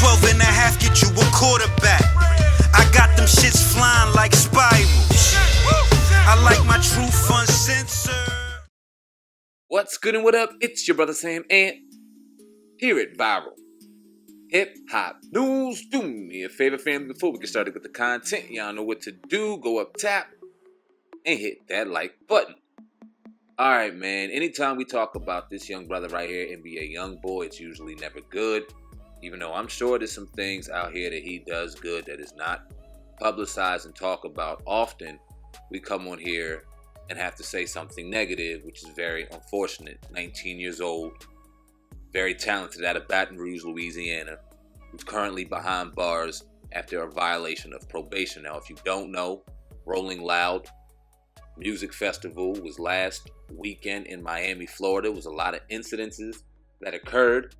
12 and a half get you a quarterback. I got them shits flying like spirals. I like my truth uncensored. What's good and what up? It's your brother Sam, and here at Viral Hip Hop News. Do me a favor, family, before we get started with the content. Y'all know what to do. Go up, tap, and hit that like button. Alright, man. Anytime we talk about this young brother right here, NBA YoungBoy, it's usually never good. Even though I'm sure there's some things out here that he does good that is not publicized and talked about often, we come on here and have to say something negative, which is very unfortunate. 19 years old, very talented, out of Baton Rouge, Louisiana, who's currently behind bars after a violation of probation. Now, if you don't know, Rolling Loud Music Festival was last weekend in Miami, Florida. There was a lot of incidences that occurred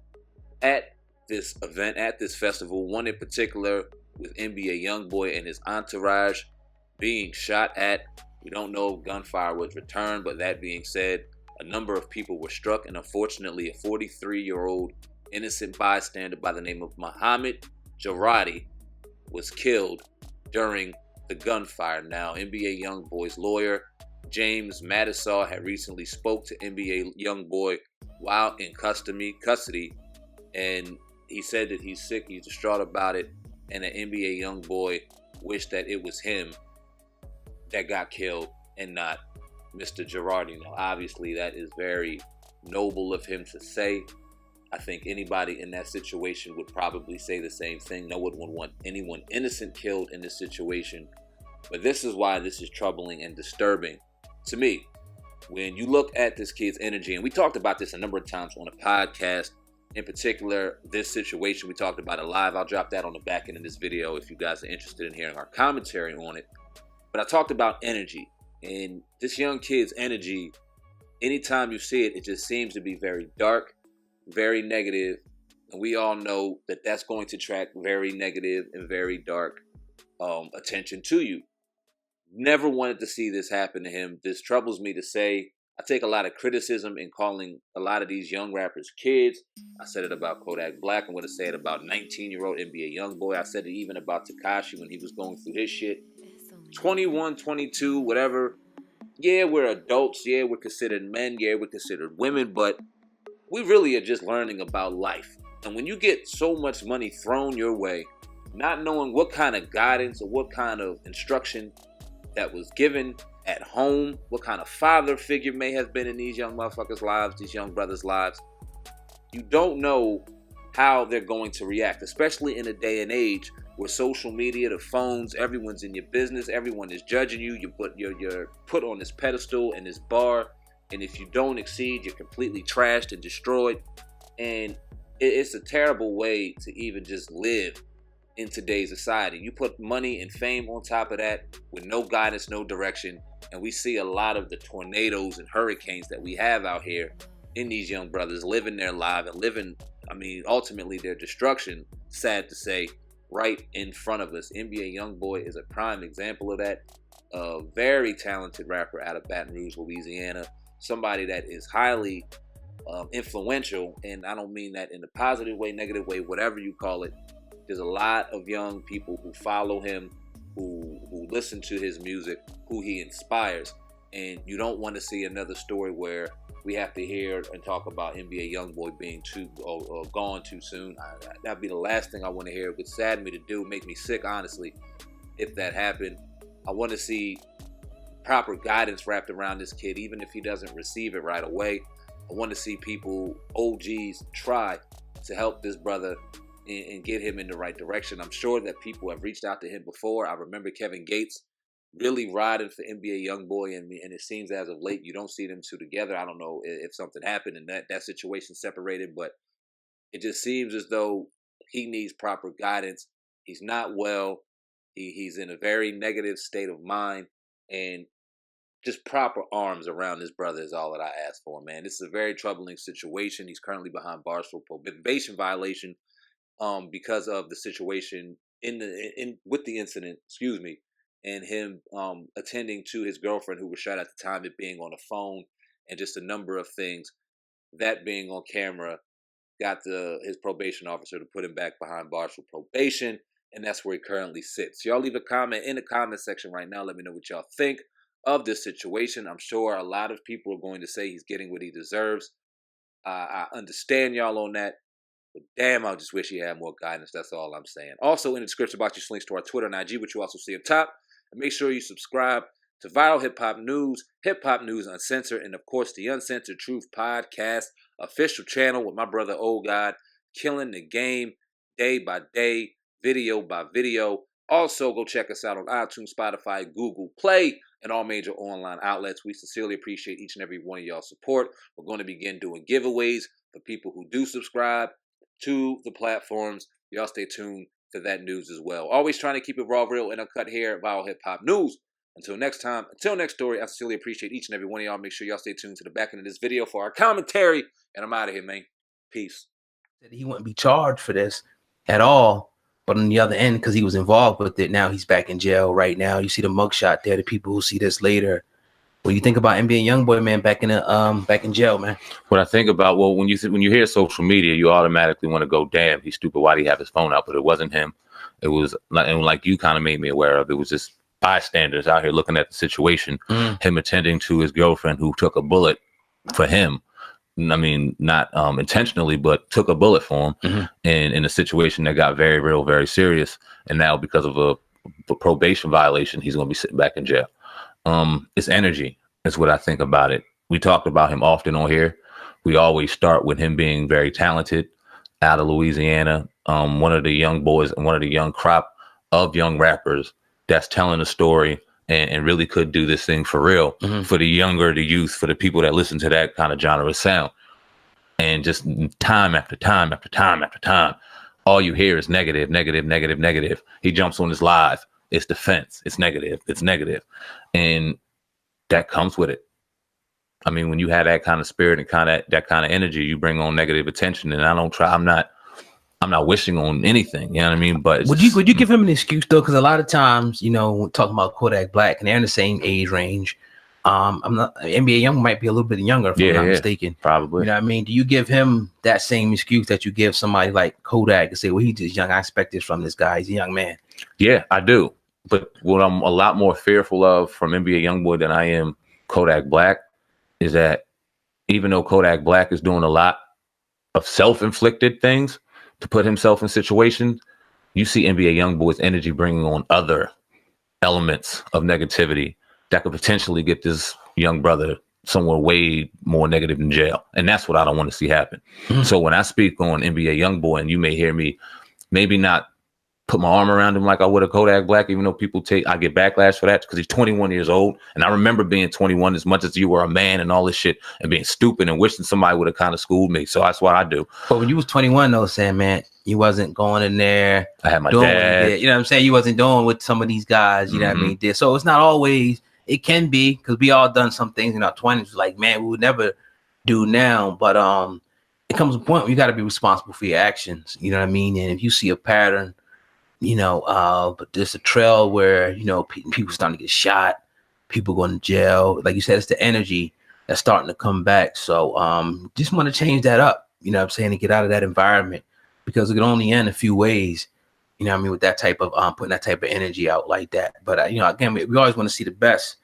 at this event, at this festival. One in particular with NBA YoungBoy and his entourage being shot at. We don't know if gunfire was returned, but that being said, a number of people were struck, and unfortunately a 43-year-old innocent bystander by the name of Mohamad Jradi was killed during the gunfire. Now, NBA YoungBoy's lawyer, James Manasseh, had recently spoke to NBA YoungBoy while in custody, and he said that he's sick, he's distraught about it, and that NBA YoungBoy wished that it was him that got killed and not Mr. Jradi. Now, obviously, that is very noble of him to say. I think anybody in that situation would probably say the same thing. No one would want anyone innocent killed in this situation. But this is why this is troubling and disturbing to me. When you look at this kid's energy, and we talked about this a number of times on a podcast, in particular, this situation, we talked about it live. I'll drop that on the back end of this video if you guys are interested in hearing our commentary on it. But I talked about energy, and this young kid's energy, anytime you see it, it just seems to be very dark, very negative, and we all know that that's going to attract very negative and very dark attention to you. Never wanted to see this happen to him. This troubles me to say. I take a lot of criticism in calling a lot of these young rappers kids. I said it about Kodak Black. I'm going to say it about 19-year-old NBA YoungBoy. I said it even about Tekashi when he was going through his shit. 21, 22, whatever. Yeah, we're adults. Yeah, we're considered men. Yeah, we're considered women. But we really are just learning about life. And when you get so much money thrown your way, not knowing what kind of guidance or what kind of instruction that was given at home, what kind of father figure may have been in these young motherfuckers' lives, these young brothers' lives, you don't know how they're going to react, especially in a day and age where social media, the phones, everyone's in your business, everyone is judging you, you're put on this pedestal and this bar, and if you don't exceed, you're completely trashed and destroyed. And it's a terrible way to even just live in today's society. You put money and fame on top of that with no guidance, no direction, and we see a lot of the tornadoes and hurricanes that we have out here in these young brothers living their life and living, ultimately their destruction, sad to say, right in front of us. NBA YoungBoy is a prime example of that. A very talented rapper out of Baton Rouge, Louisiana. Somebody that is highly influential, and I don't mean that in a positive way, negative way, whatever you call it. There's a lot of young people who follow him, who listen to his music, who he inspires. And you don't want to see another story where we have to hear and talk about NBA YoungBoy being gone too soon. That'd be the last thing I want to hear. It would sadden me to do, make me sick, honestly, if that happened. I want to see proper guidance wrapped around this kid, even if he doesn't receive it right away. I want to see people, OGs, try to help this brother and get him in the right direction. I'm sure that people have reached out to him before. I remember Kevin Gates really riding for NBA YoungBoy, and it seems as of late you don't see them two together. I don't know if something happened and that situation separated, but it just seems as though he needs proper guidance. He's not well. He's in a very negative state of mind, and just proper arms around this brother is all that I ask for, man. This is a very troubling situation. He's currently behind bars for probation violation because of the situation with the incident, and him attending to his girlfriend who was shot at the time, it being on the phone, and just a number of things. That being on camera got his probation officer to put him back behind bars for probation, and that's where he currently sits. Y'all leave a comment in the comment section right now. Let me know what y'all think of this situation. I'm sure a lot of people are going to say he's getting what he deserves. I understand y'all on that, but damn, I just wish he had more guidance. That's all I'm saying. Also, in the description box, you links to our Twitter and IG, which you also see up top. And make sure you subscribe to Viral Hip Hop News Uncensored, and of course, the Uncensored Truth Podcast official channel with my brother Old God, killing the game day by day, video by video. Also, go check us out on iTunes, Spotify, Google Play, and all major online outlets. We sincerely appreciate each and every one of y'all's support. We're going to begin doing giveaways for people who do subscribe to the platforms. Y'all stay tuned to that news as well. Always trying to keep it raw, real, and uncut here at Viral Hip Hop News. Until next time, until next story, I sincerely appreciate each and every one of y'all. Make sure y'all stay tuned to the back end of this video for our commentary. And I'm out of here, man. Peace. He wouldn't be charged for this at all. But on the other end, because he was involved with it, now he's back in jail right now. You see the mugshot there. The people who see this later. What do you think about NBA YoungBoy, man, back in jail, man? What I think about, well, when you hear social media, you automatically want to go, damn, he's stupid. Why'd he have his phone out? But it wasn't him. It was like you kind of made me aware of. It was just bystanders out here looking at the situation. Him attending to his girlfriend who took a bullet for him. I mean, not intentionally, but took a bullet for him, and in a situation that got very real, very serious. And now, because of a probation violation, he's going to be sitting back in jail. It's energy is what I think about it. We talked about him often on here. We always start with him being very talented, out of Louisiana, one of the young boys and one of the young crop of young rappers that's telling a story and really could do this thing for real, for the younger, the youth, for the people that listen to that kind of genre of sound. And just time after time after time after time, all you hear is negative, negative, negative, negative. He jumps on his live. It's defense. It's negative. It's negative. And that comes with it. I mean, when you have that kind of spirit and that kind of energy, you bring on negative attention. And I'm not wishing on anything. You know what I mean? But would you give him an excuse though? Because a lot of times, we're talking about Kodak Black, and they're in the same age range. I'm not NBA Young might be a little bit younger if I'm not mistaken. Probably. You know what I mean? Do you give him that same excuse that you give somebody like Kodak and say, well, he's just young. I expect this from this guy. He's a young man. Yeah, I do. But what I'm a lot more fearful of from NBA YoungBoy than I am Kodak Black is that even though Kodak Black is doing a lot of self-inflicted things to put himself in situations, you see NBA YoungBoy's energy bringing on other elements of negativity that could potentially get this young brother somewhere way more negative in jail. And that's what I don't want to see happen. So when I speak on NBA YoungBoy, and you may hear me maybe not put my arm around him like I would a Kodak Black, even though I get backlash for that because he's 21 years old. And I remember being 21 as much as you were a man and all this shit and being stupid and wishing somebody would have kind of schooled me. So that's what I do. But when you was 21 though, Sam, man, you wasn't going in there. I had my dad. You know what I'm saying? You wasn't doing what some of these guys, you know what I mean, did. So it's not always, it can be, because we all done some things in our 20s like, man, we would never do now. But it comes to a point where you got to be responsible for your actions. You know what I mean? And if you see a pattern, but there's a trail where, people starting to get shot, people going to jail. Like you said, it's the energy that's starting to come back. So just want to change that up, you know what I'm saying, to get out of that environment, because it can only end a few ways, you know what I mean, with that type of putting that type of energy out like that. But, again, we always want to see the best,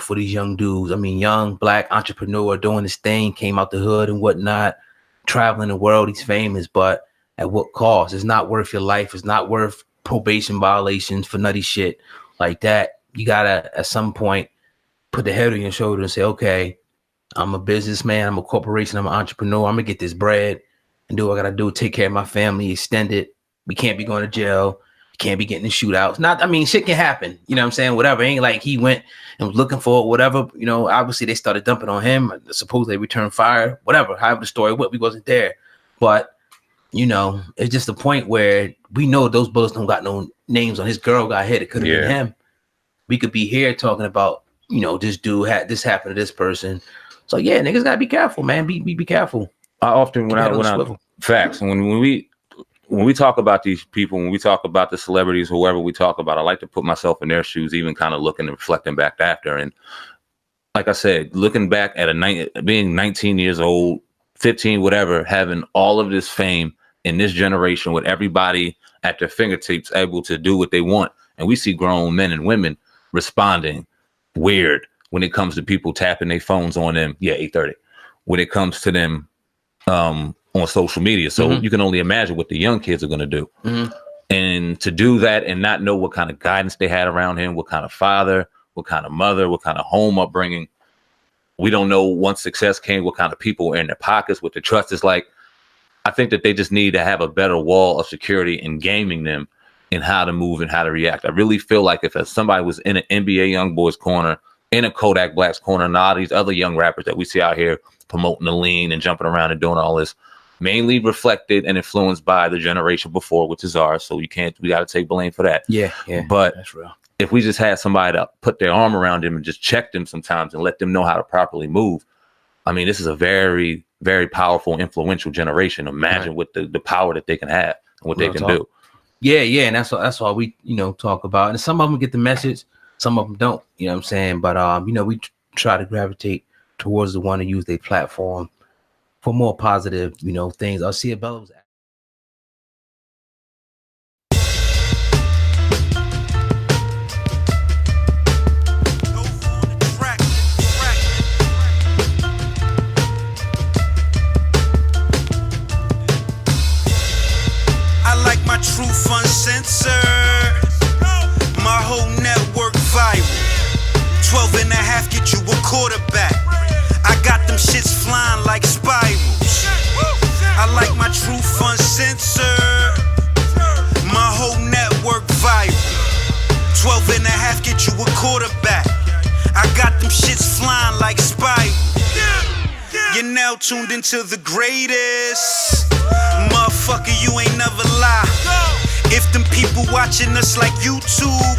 for these young dudes. I mean, young black entrepreneur doing his thing, came out the hood and whatnot, traveling the world. He's famous, but at what cost? It's not worth your life. It's not worth probation violations for nutty shit like that. You gotta, at some point, put the head on your shoulder and say, okay, I'm a businessman. I'm a corporation. I'm an entrepreneur. I'm gonna get this bread and do what I gotta do. Take care of my family. Extend it. We can't be going to jail. Can't be getting in shootouts. Shit can happen. You know what I'm saying? Whatever. Ain't like he went and was looking for it, whatever. Obviously they started dumping on him. Supposedly they returned fire. Whatever. However the story went, we wasn't there. But it's just a point where we know those bullets don't got no names on. His girl got hit. It could have been him. We could be here talking about, this dude had this happen to this person. So yeah, niggas gotta be careful, man. Be careful. I often when I facts and when we talk about these people, when we talk about the celebrities, whoever we talk about, I like to put myself in their shoes, even kind of looking and reflecting back after. And like I said, looking back at being 19 years old, 15, whatever, having all of this fame in this generation with everybody at their fingertips able to do what they want. And we see grown men and women responding weird when it comes to people tapping their phones on them. Yeah, 8:30. When it comes to them on social media. So you can only imagine what the young kids are going to do. And to do that and not know what kind of guidance they had around him, what kind of father, what kind of mother, what kind of home upbringing. We don't know once success came, what kind of people are in their pockets, what the trust is like. I think that they just need to have a better wall of security in gaming them and how to move and how to react. I really feel like if somebody was in an NBA YoungBoy's corner, in a Kodak Black's corner, and all these other young rappers that we see out here promoting the lean and jumping around and doing all this, mainly reflected and influenced by the generation before, which is ours. So we got to take blame for that. Yeah. But that's real. If we just had somebody to put their arm around him and just check them sometimes and let them know how to properly move, I mean, this is a very, very powerful, influential generation. Imagine what the power that they can have and what they can do. Yeah, and that's all we talk about. And some of them get the message, some of them don't. You know what I'm saying? But we try to gravitate towards the one to use their platform for more positive, things. I'll see if Bella was. Truth uncensored, my whole network viral. 12 and a half get you a quarterback. I got them shits flying like spirals. I like my truth uncensored, my whole network viral. 12 and a half get you a quarterback. I got them shits flying like spirals. You're now tuned into the greatest. Motherfucker, you ain't never lie. If them people watching us like YouTube